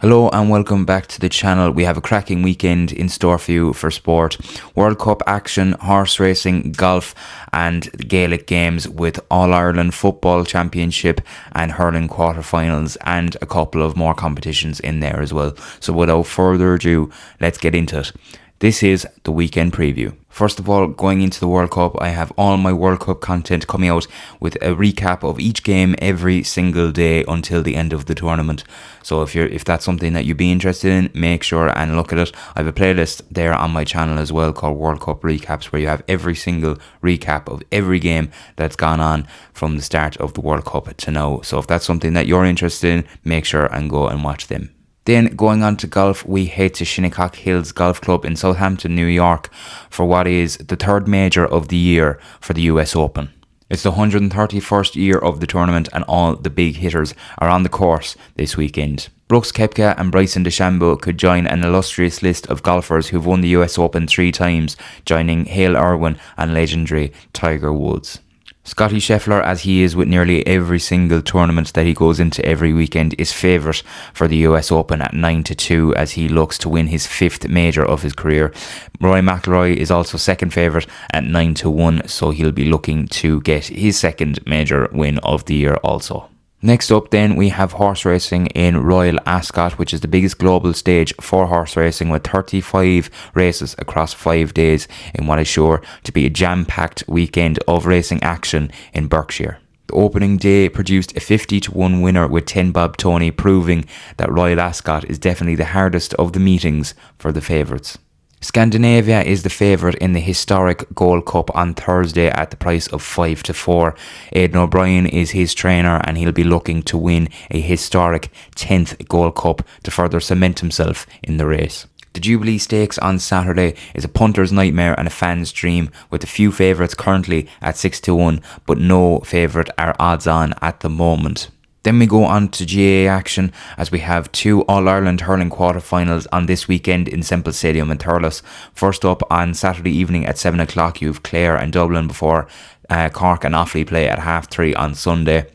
Hello and welcome back to the channel. We have a cracking weekend in store for you for sport. World Cup action, horse racing, golf and Gaelic games with All-Ireland Football Championship and hurling quarterfinals and a couple of more competitions in there as well. So without further ado, let's get into it. This is the weekend preview. First of all, going into the World Cup, I have all my World Cup content coming out with a recap of each game every single day until the end of the tournament. So if that's something that you'd be interested in, make sure and look at it. I have a playlist there on my channel as well called World Cup Recaps, where you have every single recap of every game that's gone on from the start of the World Cup to now. So if that's something that you're interested in, make sure and go and watch them. Then going on to golf, we head to Shinnecock Hills Golf Club in Southampton, New York for what is the third major of the year for the US Open. It's the 131st year of the tournament and all the big hitters are on the course this weekend. Brooks Koepka and Bryson DeChambeau could join an illustrious list of golfers who've won the US Open 3 times, joining Hale Irwin and legendary Tiger Woods. Scottie Scheffler, as he is with nearly every single tournament that he goes into every weekend, is favourite for the US Open at 9-2 as he looks to win his 5th major of his career. Rory McIlroy is also second favourite at 9-1, so he'll be looking to get his 2nd major win of the year also. Next up then, we have horse racing in Royal Ascot, which is the biggest global stage for horse racing with 35 races across 5 days in what is sure to be a jam-packed weekend of racing action in Berkshire. The opening day produced a 50-1 winner with 10 Bob Tony, proving that Royal Ascot is definitely the hardest of the meetings for the favourites. Scandinavia is the favourite in the historic Gold Cup on Thursday at the price of 5-4. Aidan O'Brien is his trainer and he'll be looking to win a historic 10th Gold Cup to further cement himself in the race. The Jubilee Stakes on Saturday is a punter's nightmare and a fan's dream, with a few favourites currently at 6-1, but no favourite are odds on at the moment. Then we go on to GAA action as we have 2 All-Ireland Hurling quarterfinals on this weekend in Semple Stadium in Thurles. First up on Saturday evening at 7 o'clock you have Clare and Dublin before Cork and Offaly play at 3:30 on Sunday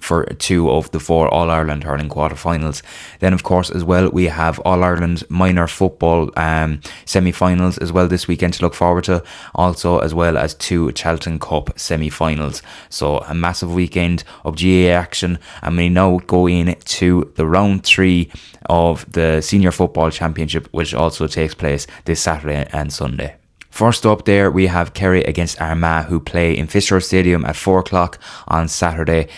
for 2 of the 4 All-Ireland Hurling quarterfinals. Then of course as well we have All-Ireland Minor Football semi-finals as well this weekend to look forward to, also as well as 2 Tailteann Cup semi-finals. So a massive weekend of GAA action, and we now go in to the round 3 of the Senior Football Championship, which also takes place this Saturday and Sunday. First up there we have Kerry against Armagh, who play in Fisher Stadium at 4 o'clock on Saturday.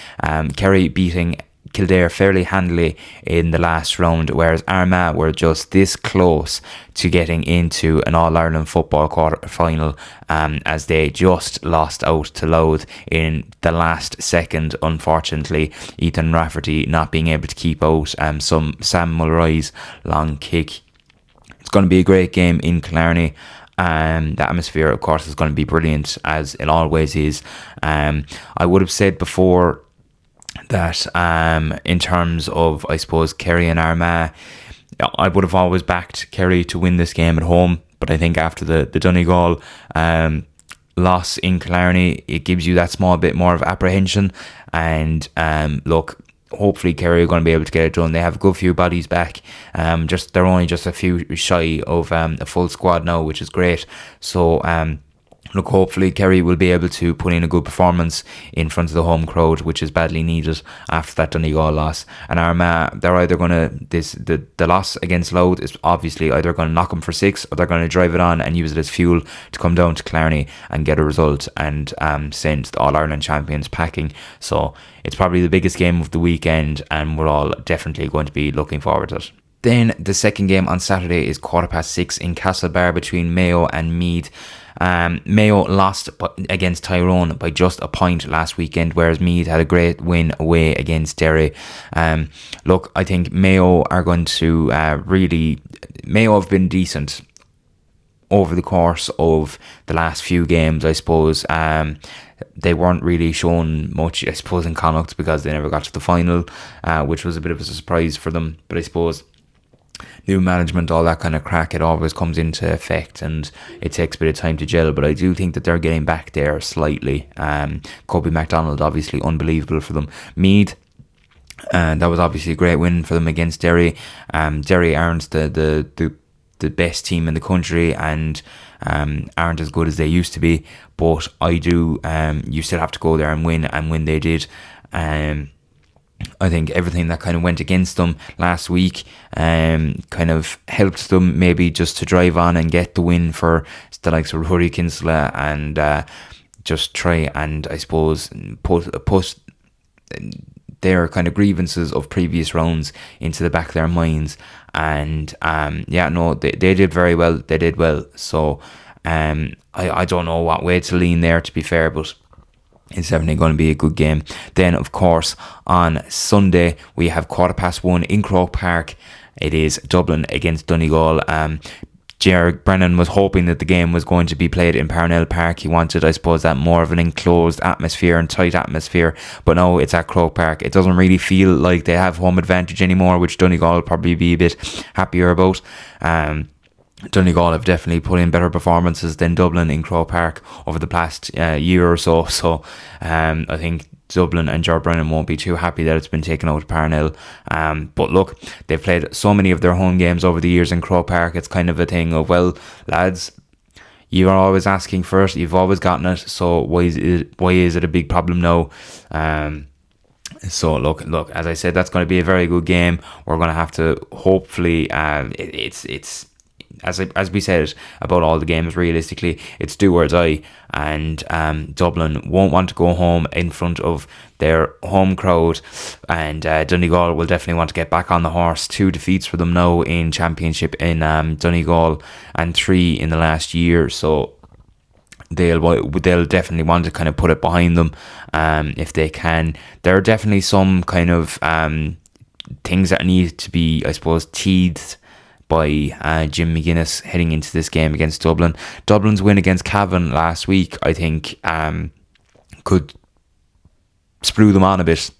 Kerry beating Kildare fairly handily in the last round, whereas Armagh were just this close to getting into an All-Ireland football quarter final as they just lost out to Louth in the last second, unfortunately. Ethan Rafferty not being able to keep out some Sam Mulroy's long kick. It's going to be a great game in Killarney. The atmosphere, of course, is going to be brilliant, as it always is. I would have said before that in terms of, I suppose, Kerry and Armagh, I would have always backed Kerry to win this game at home. But I think after the Donegal loss in Killarney, it gives you that small bit more of apprehension. And look, hopefully Kerry are going to be able to get it done. They have a good few bodies back. They're only just a few shy of a full squad now, which is great. So look, hopefully Kerry will be able to put in a good performance in front of the home crowd, which is badly needed after that Donegal loss. And Armagh, they're either going to, the loss against Louth is obviously either going to knock them for 6, or they're going to drive it on and use it as fuel to come down to Killarney and get a result and send the All-Ireland champions packing. So it's probably the biggest game of the weekend, and we're all definitely going to be looking forward to it. Then the second game on Saturday is 6:15 in Castlebar between Mayo and Meath. Mayo lost against Tyrone by just a point last weekend, whereas Meath had a great win away against Derry. Look, I think Mayo are going to Mayo have been decent over the course of the last few games, I suppose. They weren't really shown much, I suppose, in Connacht because they never got to the final, which was a bit of a surprise for them. But I suppose new management, all that kind of crack, it always comes into effect and it takes a bit of time to gel. But I do think that they're getting back there slightly. Kobe MacDonald, obviously unbelievable for them. Meath, And that was obviously a great win for them against Derry. Derry aren't the best team in the country and aren't as good as they used to be. But you still have to go there and win they did. I think everything that kind of went against them last week kind of helped them maybe just to drive on and get the win for the likes of Rory Kinsella and just try and, I suppose, put their kind of grievances of previous rounds into the back of their minds. And they did very well. They did well. So I don't know what way to lean there, to be fair, but it's definitely going to be a good game. Then, of course, on Sunday, we have 1:15 in Croke Park. It is Dublin against Donegal. Gerard Brennan was hoping that the game was going to be played in Parnell Park. He wanted, I suppose, that more of an enclosed atmosphere and tight atmosphere. But no, it's at Croke Park. It doesn't really feel like they have home advantage anymore, which Donegal will probably be a bit happier about. Donegal have definitely put in better performances than Dublin in Croke Park over the past year or so. So I think Dublin and Gerard Brennan won't be too happy that it's been taken out of Parnell. But look, they've played so many of their home games over the years in Croke Park. It's kind of a thing of, well, lads, you are always asking for it. You've always gotten it. So why is it a big problem now? So look, as I said, that's going to be a very good game. We're going to have to hopefully, it's as we said about all the games, realistically, it's do or die, and Dublin won't want to go home in front of their home crowd, and Donegal will definitely want to get back on the horse. 2 defeats for them now in Championship in Donegal, and 3 in the last year, so they'll definitely want to kind of put it behind them if they can. There are definitely some kind of things that need to be, I suppose, teethed by Jim McGuinness heading into this game against Dublin. Dublin's win against Cavan last week, I think, could sprue them on a bit.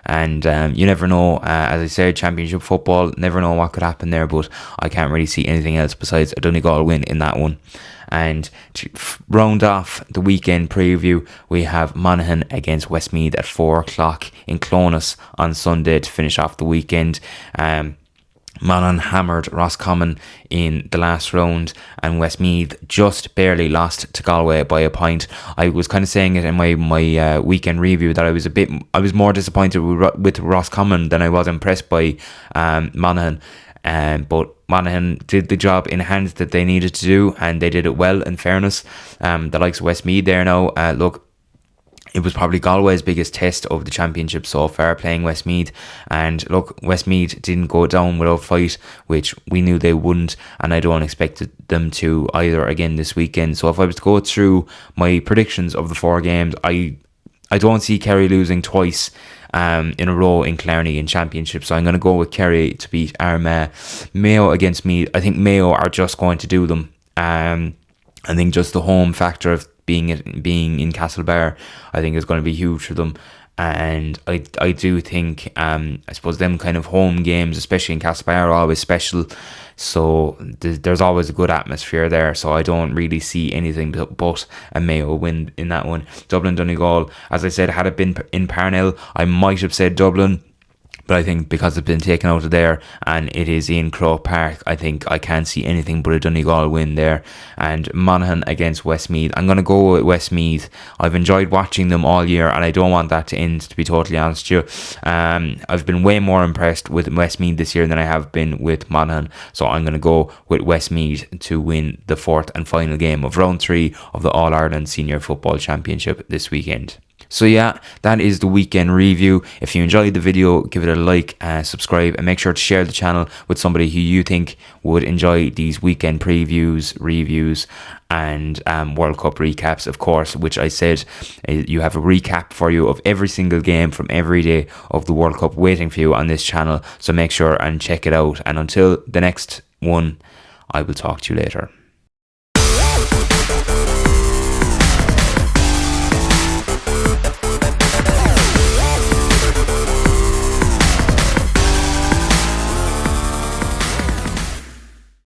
And you never know, as I said, Championship football, never know what could happen there, but I can't really see anything else besides a Donegal win in that one. And to round off the weekend preview, we have Monaghan against Westmeath at 4 o'clock in Clonus on Sunday to finish off the weekend. Monaghan hammered Roscommon in the last round, and Westmeath just barely lost to Galway by a point. I was kind of saying it in my weekend review that I was more disappointed with Roscommon than I was impressed by Monaghan. But Monaghan did the job in hand that they needed to do, and they did it well, in fairness. The likes of Westmeath there now, look, it was probably Galway's biggest test of the championship so far, playing Westmeath. And look, Westmeath didn't go down without fight, which we knew they wouldn't, and I don't expect them to either again this weekend. So if I was to go through my predictions of the 4 games, I don't see Kerry losing twice in a row in Clarny in championship. So I'm going to go with Kerry to beat Armagh. Mayo against Meath. I think Mayo are just going to do them. I think just the home factor of being in Castlebar, I think is going to be huge for them. And I do think, I suppose them kind of home games, especially in Castlebar, are always special. So there's always a good atmosphere there. So I don't really see anything but a Mayo win in that one. Dublin Donegal, as I said, had it been in Parnell, I might have said Dublin. But I think because it's been taken out of there and it is in Croke Park, I think I can't see anything but a Donegal win there. And Monaghan against Westmeath, I'm going to go with Westmeath. I've enjoyed watching them all year and I don't want that to end, to be totally honest with you. I've been way more impressed with Westmeath this year than I have been with Monaghan. So I'm going to go with Westmeath to win the 4th and final game of round 3 of the All-Ireland Senior Football Championship this weekend. So yeah, that is the weekend review. If you enjoyed the video, give it a like, subscribe, and make sure to share the channel with somebody who you think would enjoy these weekend previews, reviews, and World Cup recaps, of course, which I said you have a recap for you of every single game from every day of the World Cup waiting for you on this channel. So make sure and check it out. And until the next one, I will talk to you later.